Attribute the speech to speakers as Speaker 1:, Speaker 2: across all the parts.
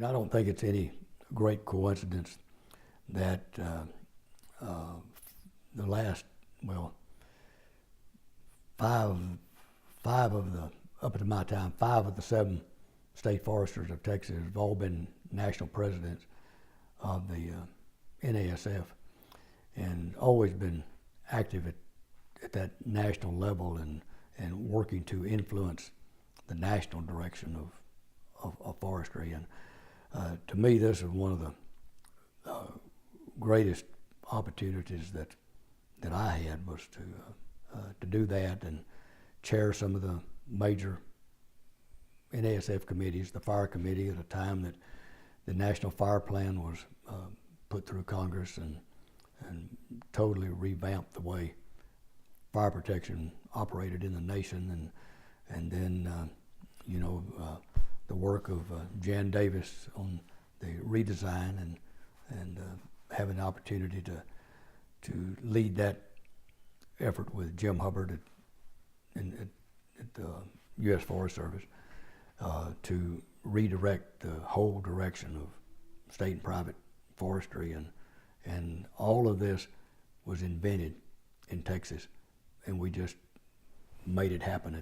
Speaker 1: I don't think it's any great coincidence that the last, well, five of the, up to my time, 5 of the 7 state foresters of Texas have all been national presidents of the NASF, and always been active at that national level and working to influence the national direction of forestry. And to me, this is one of the greatest opportunities that I had, was to do that and chair some of the major NASF committees, the fire committee at a time that the National Fire Plan was put through Congress and totally revamped the way fire protection operated in the nation, and then the work of Jan Davis on the redesign and having the opportunity to lead that effort with Jim Hubbard at the U.S. Forest Service to redirect the whole direction of state and private forestry, and all of this was invented in Texas, and we just made it happen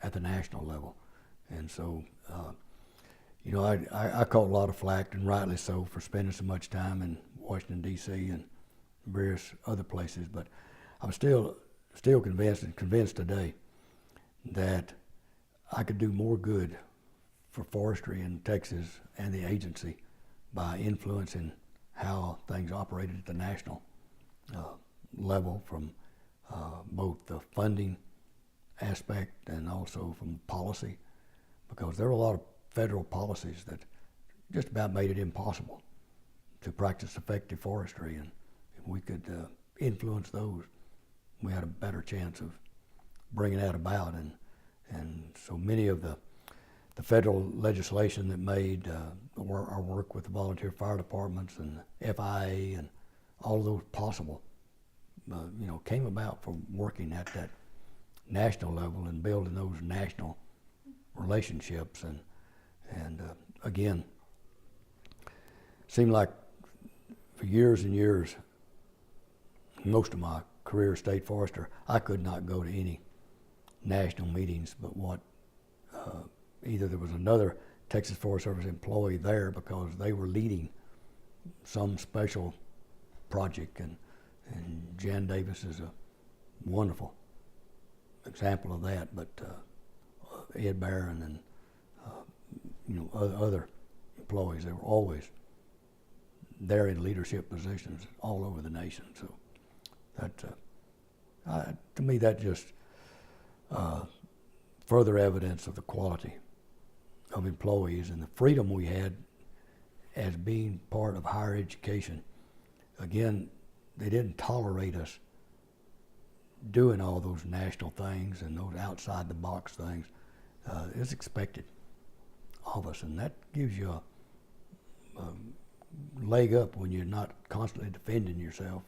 Speaker 1: at the national level. And so, I caught a lot of flack, and rightly so, for spending so much time in Washington D.C. and various other places. But I'm still convinced today that I could do more good for forestry in Texas and the agency by influencing how things operated at the national level, from both the funding aspect and also from policy, because there were a lot of federal policies that just about made it impossible to practice effective forestry, and if we could influence those, we had a better chance of bringing that about. And so many of the federal legislation that made our work with the volunteer fire departments and FIA and all of those possible, came about from working at that national level and building those national relationships. And again, seemed like for years and years, most of my career as state forester, I could not go to any national meetings but what either there was another Texas Forest Service employee there because they were leading some special project, and Jan Davis is a wonderful example of that, but Ed Barron and other employees, they were always there in leadership positions all over the nation. So that to me, that just further evidence of the quality of employees and the freedom we had as being part of higher education. Again, they didn't tolerate us doing all those national things and those outside the box things. It's expected of us, and that gives you a leg up when you're not constantly defending yourself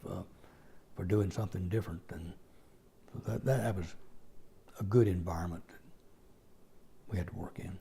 Speaker 1: for doing something different. And so that was a good environment that we had to work in.